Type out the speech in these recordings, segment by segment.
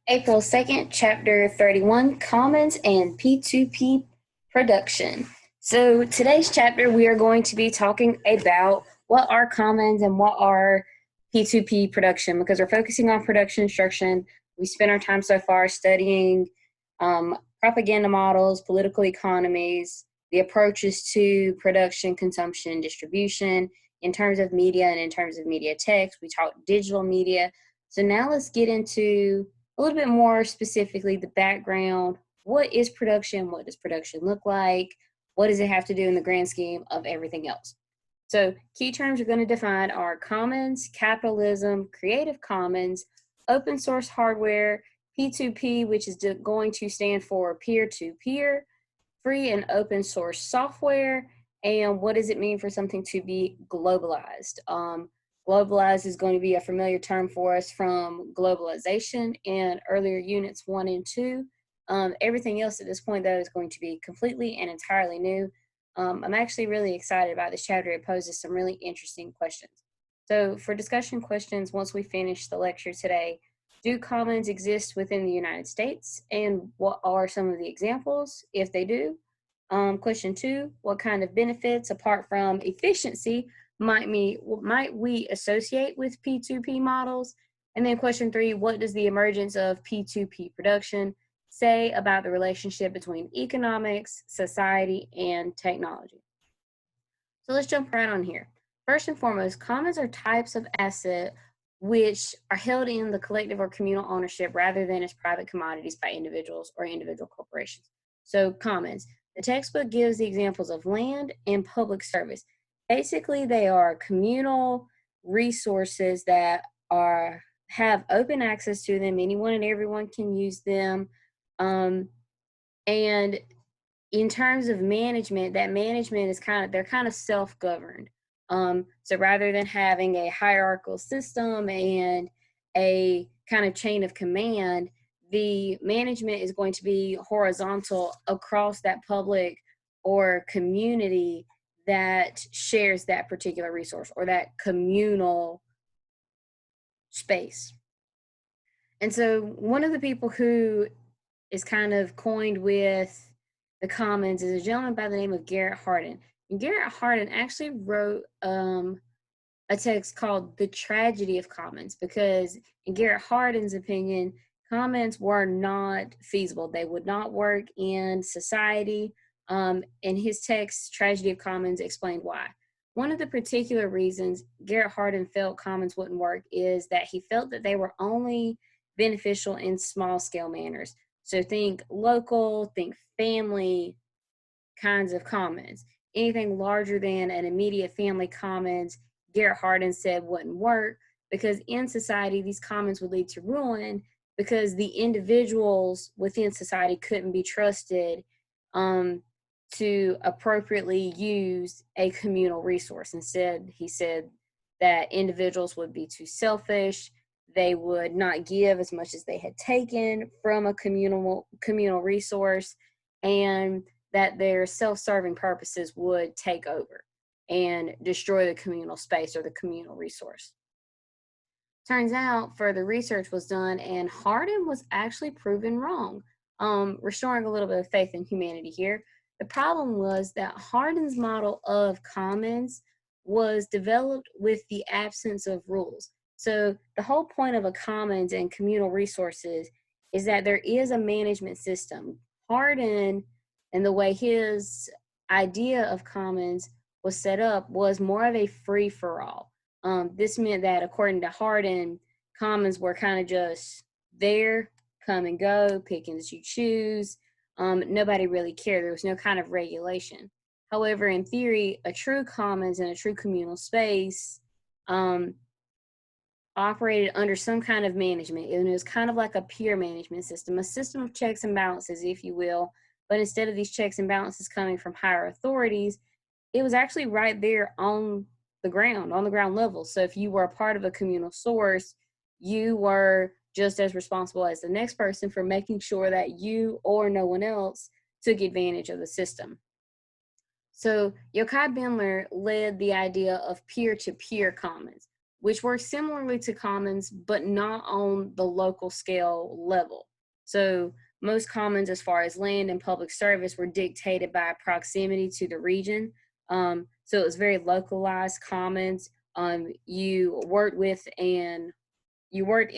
April 2nd, Chapter 31, Commons and P2P Production. So today's chapter, we are going to be talking about what are commons and what are P2P production, because we're focusing on production instruction. We spent our time so far studying propaganda models, political economies, the approaches to production, consumption, distribution in terms of media and in terms of media text. We talked digital media. So now let's get into a little bit more specifically the background. What is production? What does production look like? What does it have to do in the grand scheme of everything else? So key terms we're going to define are commons, capitalism, creative commons, open source hardware, P2P, which is going to stand for peer-to-peer, free and open source software, and what does it mean for something to be globalized? Globalized is going to be a familiar term for us from globalization in earlier units 1 and 2. Everything else at this point, though, is going to be completely and entirely new. I'm actually really excited about this chapter. It poses some really interesting questions. So for discussion questions, once we finish the lecture today, do commons exist within the United States? And what are some of the examples, if they do? Question 2, what kind of benefits, apart from efficiency, might we associate with P2P models? And then question 3, what does the emergence of P2P production say about the relationship between economics, society, and technology? So let's jump right on here. First and foremost, commons are types of asset which are held in the collective or communal ownership rather than as private commodities by individuals or individual corporations. So commons. The textbook gives the examples of land and public service. Basically, they are communal resources that have open access to them. Anyone and everyone can use them. And in terms of management, that management is they're kind of self-governed. So rather than having a hierarchical system and a kind of chain of command, the management is going to be horizontal across that public or community that shares that particular resource or that communal space. And so one of the people who is kind of coined with the commons is a gentleman by the name of Garrett Hardin. And Garrett Hardin actually wrote a text called The Tragedy of Commons, because in Garrett Hardin's opinion, commons were not feasible. They would not work in society. In his text, Tragedy of Commons, explained why. One of the particular reasons Garrett Hardin felt commons wouldn't work is that he felt that they were only beneficial in small scale manners. So think local, think family kinds of commons. Anything larger than an immediate family commons, Garrett Hardin said wouldn't work, because in society, these commons would lead to ruin because the individuals within society couldn't be trusted to appropriately use a communal resource. Instead, he said that individuals would be too selfish. They would not give as much as they had taken from a communal resource, and that their self-serving purposes would take over and destroy the communal space or the communal resource. Turns out further research was done, and Hardin was actually proven wrong, restoring a little bit of faith in humanity here. The problem was that Hardin's model of commons was developed with the absence of rules. So the whole point of a commons and communal resources is that there is a management system. Hardin, and the way his idea of commons was set up, was more of a free-for-all. This meant that, according to Hardin, commons were kind of just there, come and go, pick and you choose. Nobody really cared. There was no kind of regulation. However, in theory, a true commons and a true communal space operated under some kind of management. And it was kind of like a peer management system, a system of checks and balances, if you will. But instead of these checks and balances coming from higher authorities, it was actually right there on the ground level. So if you were a part of a communal source, you were just as responsible as the next person for making sure that you or no one else took advantage of the system. So Yochai Beindler led the idea of peer-to-peer commons. which works similarly to commons, but not on the local scale level. So most commons as far as land and public service were dictated by proximity to the region. So it was very localized commons. You worked in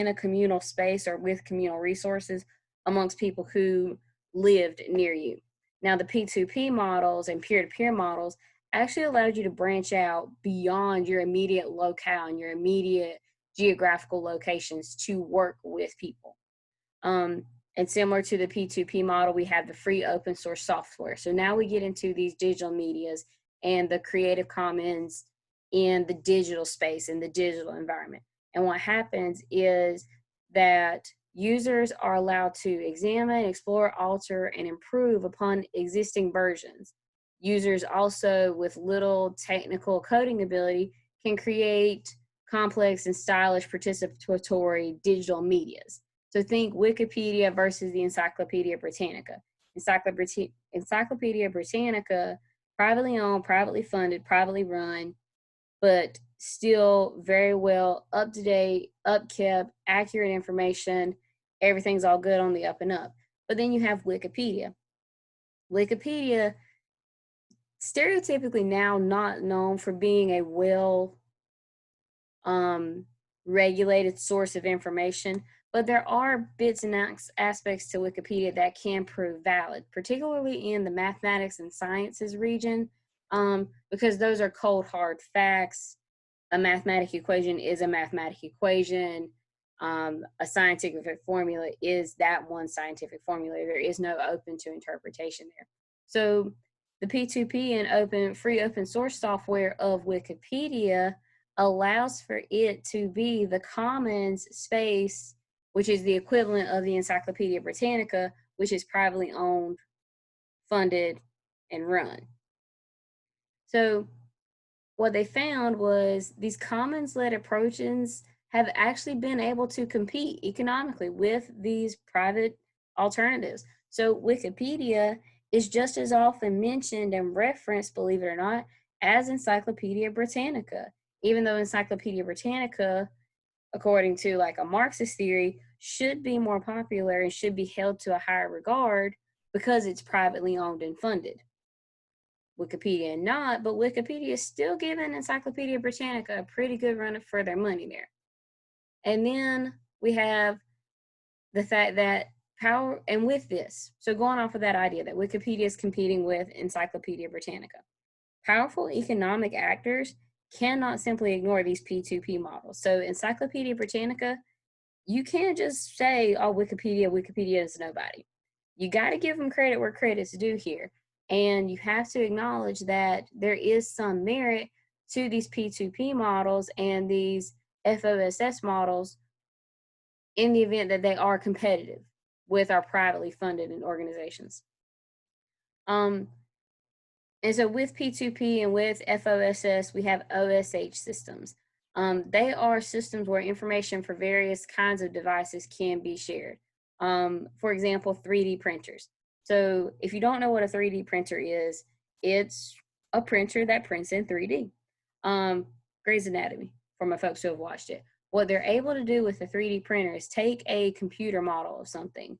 a communal space or with communal resources amongst people who lived near you. Now the P2P models and peer-to-peer models actually allowed you to branch out beyond your immediate locale and your immediate geographical locations to work with people. And similar to the P2P model, we have the free open source software. So now we get into these digital medias and the Creative Commons in the digital space, in the digital environment. And what happens is that users are allowed to examine, explore, alter, and improve upon existing versions. Users also with little technical coding ability can create complex and stylish participatory digital medias. So think Wikipedia versus the Encyclopedia Britannica. Encyclopedia Britannica, privately owned, privately funded, privately run, but still very well up to date, upkept, accurate information. Everything's all good on the up and up. But then you have Wikipedia. Wikipedia, stereotypically now not known for being a well regulated source of information, but there are bits and aspects to Wikipedia that can prove valid, particularly in the mathematics and sciences region, because those are cold, hard facts. A mathematical equation is a mathematical equation. A scientific formula is that one scientific formula. There is no open to interpretation there. So the P2P and free open source software of Wikipedia allows for it to be the commons space, which is the equivalent of the Encyclopedia Britannica, which is privately owned, funded, and run. So what they found was these commons-led approaches have actually been able to compete economically with these private alternatives. So Wikipedia is just as often mentioned and referenced, believe it or not, as Encyclopedia Britannica, even though Encyclopedia Britannica, according to like a Marxist theory, should be more popular and should be held to a higher regard because it's privately owned and funded. Wikipedia not, but Wikipedia is still giving Encyclopedia Britannica a pretty good run for their money there. And then we have the fact that power, and with this, so going off of that idea that Wikipedia is competing with Encyclopedia Britannica, powerful economic actors cannot simply ignore these P2P models. So Encyclopedia Britannica, you can't just say, oh, Wikipedia is nobody. You got to give them credit where credit's due here. And you have to acknowledge that there is some merit to these P2P models and these FOSS models in the event that they are competitive with our privately funded organizations. And so with P2P and with FOSS, we have OSH systems. They are systems where information for various kinds of devices can be shared. For example, 3D printers. So if you don't know what a 3D printer is, it's a printer that prints in 3D. Grey's Anatomy, for my folks who have watched it. What they're able to do with a 3D printer is take a computer model of something,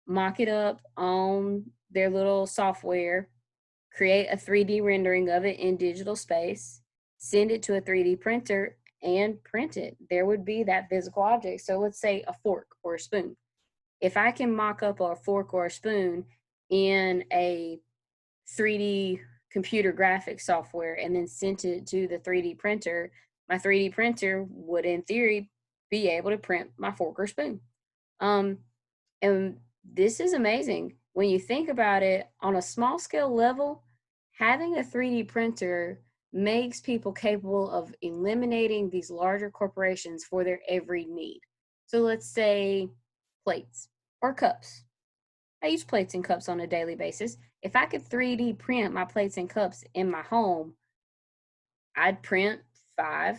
mock it up on their little software, create a 3D rendering of it in digital space, send it to a 3D printer, and print it. There would be that physical object. So let's say a fork or a spoon. If I can mock up a fork or a spoon in a 3D computer graphics software and then sent it to the 3D printer, my 3D printer would, in theory, be able to print my fork or spoon. And this is amazing. When you think about it, on a small scale level, having a 3D printer makes people capable of eliminating these larger corporations for their every need. So let's say plates or cups. I use plates and cups on a daily basis. If I could 3D print my plates and cups in my home, I'd print 5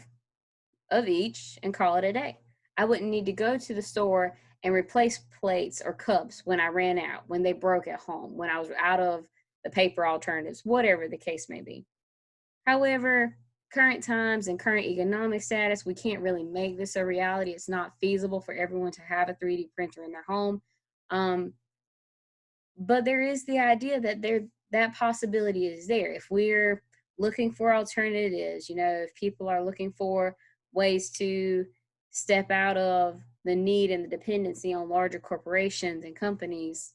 of each and call it a day. I wouldn't need to go to the store and replace plates or cups when I ran out, when they broke at home, when I was out of the paper alternatives, whatever the case may be. However, current times and current economic status, we can't really make this a reality. It's not feasible for everyone to have a 3D printer in their home. But there is the idea that that possibility is there. If we're looking for alternatives, if people are looking for ways to step out of the need and the dependency on larger corporations and companies,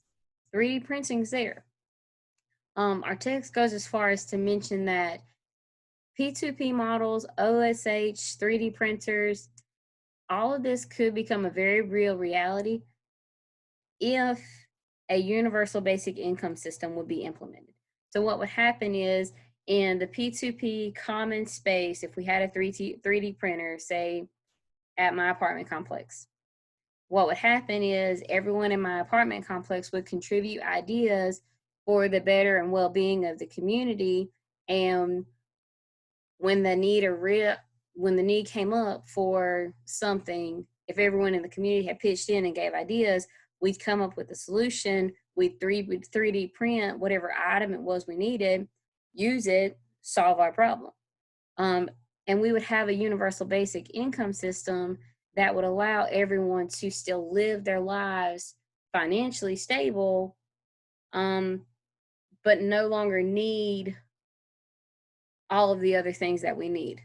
3D printing is there. Our text goes as far as to mention that P2P models, OSH, 3D printers, all of this could become a very real reality if a universal basic income system would be implemented. So what would happen is in the P2P common space, if we had a 3D printer, say at my apartment complex, what would happen is everyone in my apartment complex would contribute ideas for the better and well-being of the community. And when the need came up for something, if everyone in the community had pitched in and gave ideas, we'd come up with a solution. We'd 3D print whatever item it was we needed, use it, solve our problem. And we would have a universal basic income system that would allow everyone to still live their lives financially stable, but no longer need all of the other things that we need,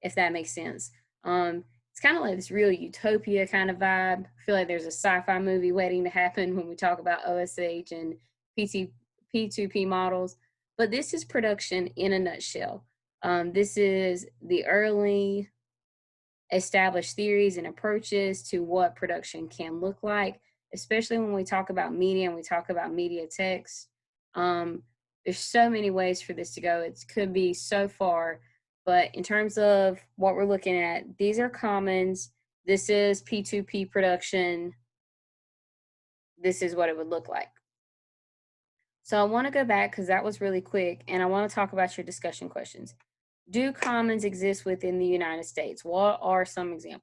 if that makes sense. It's kind of like this real utopia kind of vibe. I feel like there's a sci-fi movie waiting to happen when we talk about OSH and P2P models, but this is production in a nutshell. This is the early established theories and approaches to what production can look like, especially when we talk about media and we talk about media text. There's so many ways for this to go. It could be so far, but in terms of what we're looking at, these are commons. This is P2P production. This is what it would look like. So I want to go back because that was really quick, and I want to talk about your discussion questions. Do commons exist within the United States? What are some examples?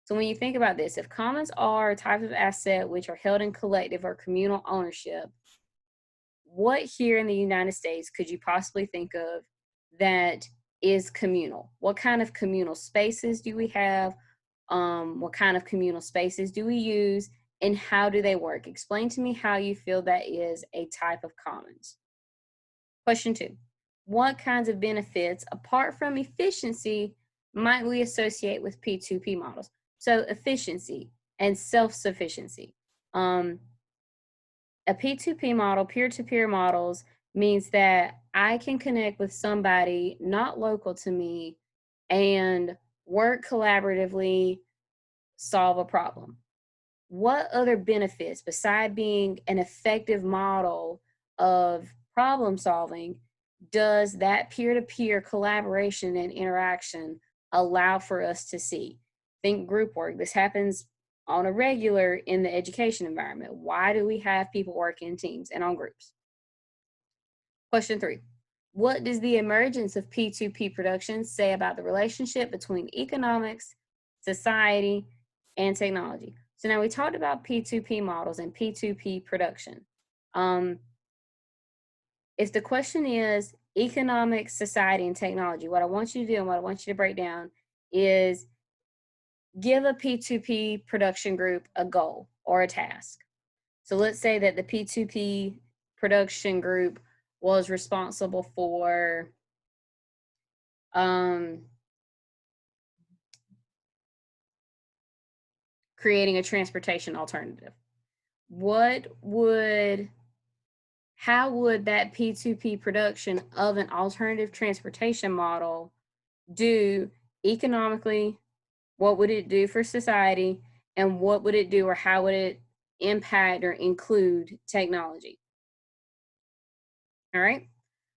So when you think about this, if commons are a type of asset which are held in collective or communal ownership, what here in the United States could you possibly think of that is communal? What kind of communal spaces do we have? What kind of communal spaces do we use? And how do they work? Explain to me how you feel that is a type of commons. Question 2. What kinds of benefits, apart from efficiency, might we associate with P2P models? So efficiency and self-sufficiency. A P2P model, peer-to-peer models, means that I can connect with somebody not local to me and work collaboratively, solve a problem. What other benefits, beside being an effective model of problem solving, does that peer-to-peer collaboration and interaction allow for us to see? Think group work. This happens on a regular in the education environment. Why do we have people work in teams and on groups? Question 3. What does the emergence of P2P production say about the relationship between economics, society, and technology? So now we talked about P2P models and P2P production. If the question is economics, society, and technology, what I want you to do and what I want you to break down is give a P2P production group a goal or a task. So let's say that the P2P production group was responsible for creating a transportation alternative. How would that P2P production of an alternative transportation model do economically? What would it do for society? And what would it do, or how would it impact or include technology? All right.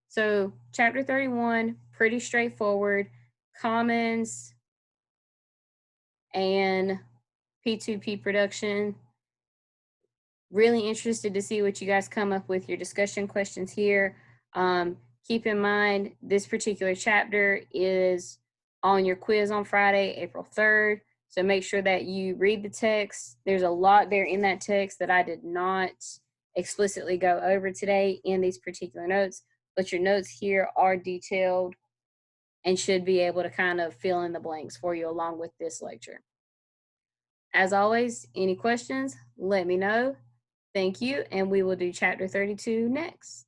So chapter 31, pretty straightforward. Commons and P2P production. Really interested to see what you guys come up with your discussion questions here. Keep in mind, this particular chapter is on your quiz on Friday, April 3rd. So make sure that you read the text. There's a lot there in that text that I did not explicitly go over today in these particular notes, but your notes here are detailed and should be able to kind of fill in the blanks for you along with this lecture. As always, any questions, let me know. Thank you, and we will do chapter 32 next.